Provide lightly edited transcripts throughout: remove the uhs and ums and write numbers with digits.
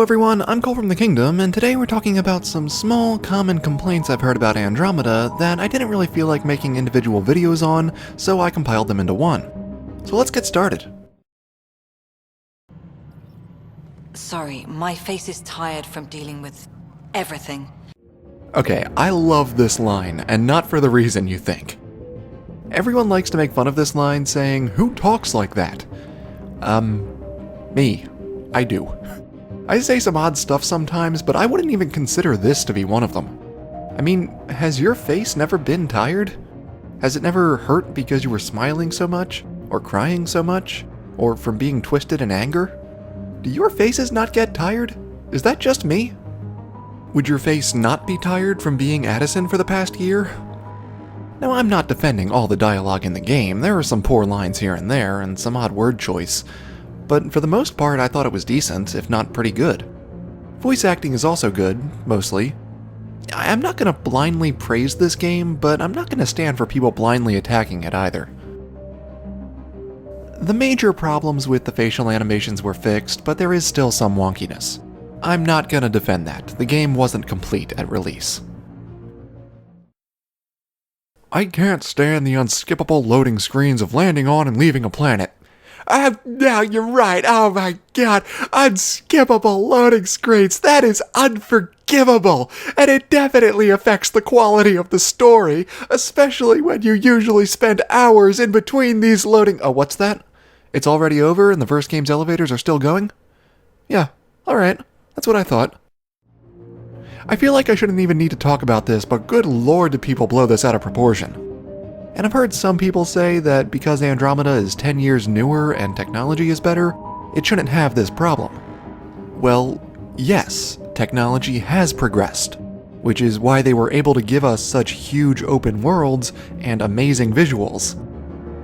Hello everyone, I'm Cole from the Kingdom, and today we're talking about some small, common complaints I've heard about Andromeda that I didn't really feel like making individual videos on, so I compiled them into one. So let's get started. Sorry, my face is tired from dealing with everything. Okay, I love this line, and not for the reason you think. Everyone likes to make fun of this line, saying, "Who talks like that?" Me. I do. I say some odd stuff sometimes, but I wouldn't even consider this to be one of them. I mean, has your face never been tired? Has it never hurt because you were smiling so much? Or crying so much? Or from being twisted in anger? Do your faces not get tired? Is that just me? Would your face not be tired from being Addison for the past year? Now, I'm not defending all the dialogue in the game. There are some poor lines here and there, and some odd word choice. But for the most part, I thought it was decent, if not pretty good. Voice acting is also good, mostly. I'm not going to blindly praise this game, but I'm not going to stand for people blindly attacking it either. The major problems with the facial animations were fixed, but there is still some wonkiness. I'm not going to defend that. The game wasn't complete at release. I can't stand the unskippable loading screens of landing on and leaving a planet. Now you're right. Oh my god. Unskippable loading screens. That is unforgivable. And it definitely affects the quality of the story, especially when you usually spend hours in between these loading... Oh, what's that? It's already over and the first game's elevators are still going? Yeah, alright. That's what I thought. I feel like I shouldn't even need to talk about this, but good lord do people blow this out of proportion. And I've heard some people say that because Andromeda is 10 years newer and technology is better, it shouldn't have this problem. Well, yes, technology has progressed, which is why they were able to give us such huge open worlds and amazing visuals.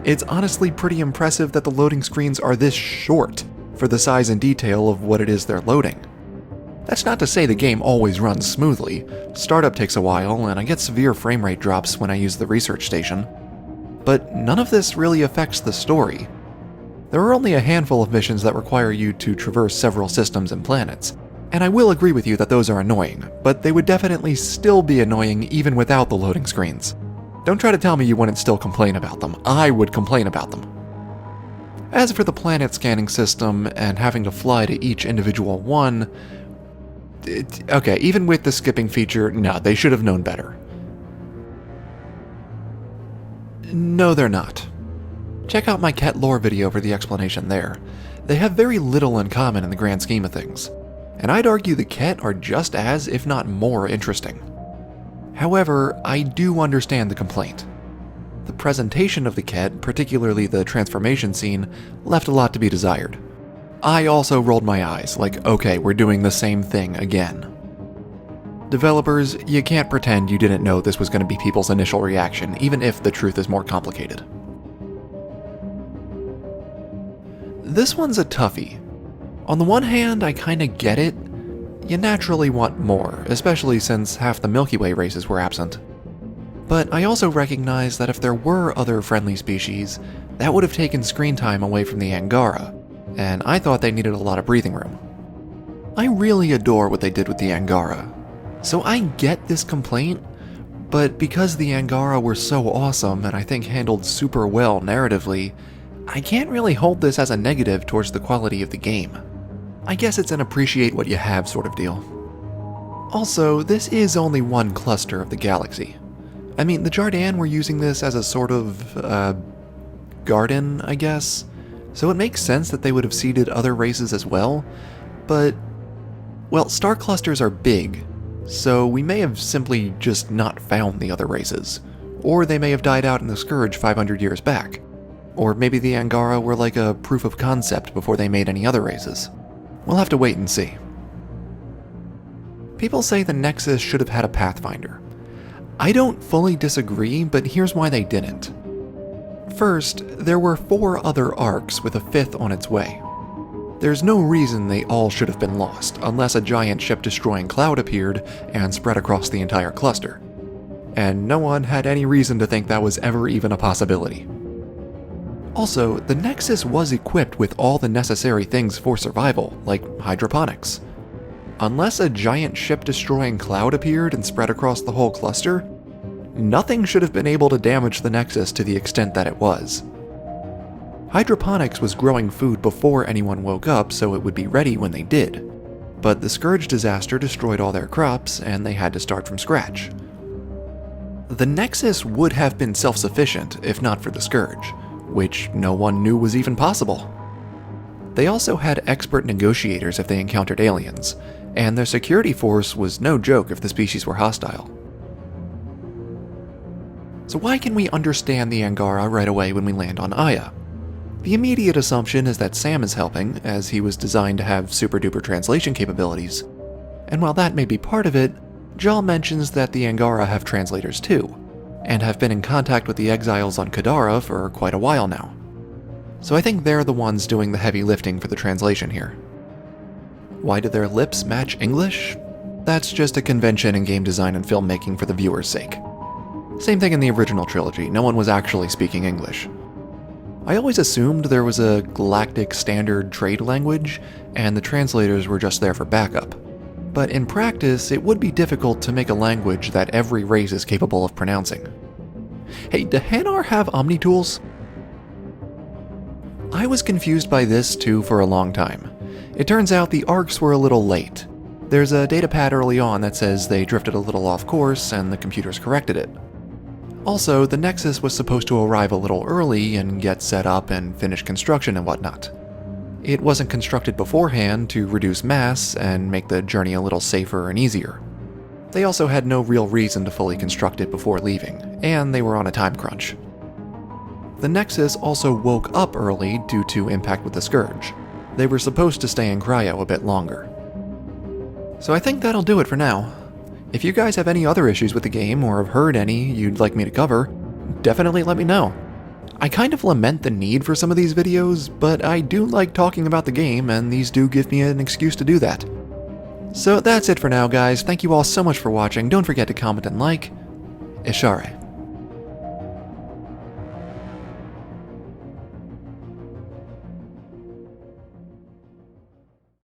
It's honestly pretty impressive that the loading screens are this short for the size and detail of what it is they're loading. That's not to say the game always runs smoothly. Startup takes a while, and I get severe frame rate drops when I use the research station. But none of this really affects the story. There are only a handful of missions that require you to traverse several systems and planets, and I will agree with you that those are annoying, but they would definitely still be annoying even without the loading screens. Don't try to tell me you wouldn't still complain about them. I would complain about them. As for the planet scanning system and having to fly to each individual one, okay, even with the skipping feature, no, they should have known better. No, they're not. Check out my Ket lore video for the explanation there. They have very little in common in the grand scheme of things, and I'd argue the Ket are just as, if not more, interesting. However, I do understand the complaint. The presentation of the Ket, particularly the transformation scene, left a lot to be desired. I also rolled my eyes, like, okay, we're doing the same thing again. Developers, you can't pretend you didn't know this was going to be people's initial reaction, even if the truth is more complicated. This one's a toughie. On the one hand, I kinda get it. You naturally want more, especially since half the Milky Way races were absent. But I also recognize that if there were other friendly species, that would have taken screen time away from the Angara, and I thought they needed a lot of breathing room. I really adore what they did with the Angara, so I get this complaint, but because the Angara were so awesome and I think handled super well narratively, I can't really hold this as a negative towards the quality of the game. I guess it's an appreciate what you have sort of deal. Also, this is only one cluster of the galaxy. I mean, the Jardan were using this as a sort of, garden, I guess, so it makes sense that they would have seeded other races as well, but, well, star clusters are big, so we may have simply just not found the other races, or they may have died out in the Scourge 500 years back, or maybe the Angara were like a proof of concept before they made any other races. We'll have to wait and see. People say the Nexus should have had a Pathfinder. I don't fully disagree, but here's why they didn't. First, there were 4 other arcs with a 5th on its way. There's no reason they all should have been lost, unless a giant ship-destroying cloud appeared and spread across the entire cluster. And no one had any reason to think that was ever even a possibility. Also, the Nexus was equipped with all the necessary things for survival, like hydroponics. unless a giant ship-destroying cloud appeared and spread across the whole cluster, nothing should have been able to damage the Nexus to the extent that it was. Hydroponics was growing food before anyone woke up, so it would be ready when they did. But the Scourge disaster destroyed all their crops, and they had to start from scratch. The Nexus would have been self-sufficient if not for the Scourge, which no one knew was even possible. They also had expert negotiators if they encountered aliens, and their security force was no joke if the species were hostile. So why can we understand the Angara right away when we land on Aya? The immediate assumption is that Sam is helping, as he was designed to have super-duper translation capabilities. And while that may be part of it, Jal mentions that the Angara have translators too, and have been in contact with the exiles on Kadara for quite a while now. So I think they're the ones doing the heavy lifting for the translation here. Why do their lips match English? That's just a convention in game design and filmmaking for the viewer's sake. Same thing in the original trilogy, no one was actually speaking English. I always assumed there was a galactic standard trade language, and the translators were just there for backup. But in practice, it would be difficult to make a language that every race is capable of pronouncing. Hey, do Hanar have Omni-tools? I was confused by this too for a long time. It turns out the arcs were a little late. There's a datapad early on that says they drifted a little off course and the computers corrected it. Also, the Nexus was supposed to arrive a little early and get set up and finish construction and whatnot. It wasn't constructed beforehand to reduce mass and make the journey a little safer and easier. They also had no real reason to fully construct it before leaving, and they were on a time crunch. The Nexus also woke up early due to impact with the Scourge. They were supposed to stay in cryo a bit longer. So I think that'll do it for now. If you guys have any other issues with the game or have heard any you'd like me to cover, definitely let me know. I kind of lament the need for some of these videos, but I do like talking about the game and these do give me an excuse to do that. So that's it for now guys, thank you all so much for watching, don't forget to comment and like. Ishare.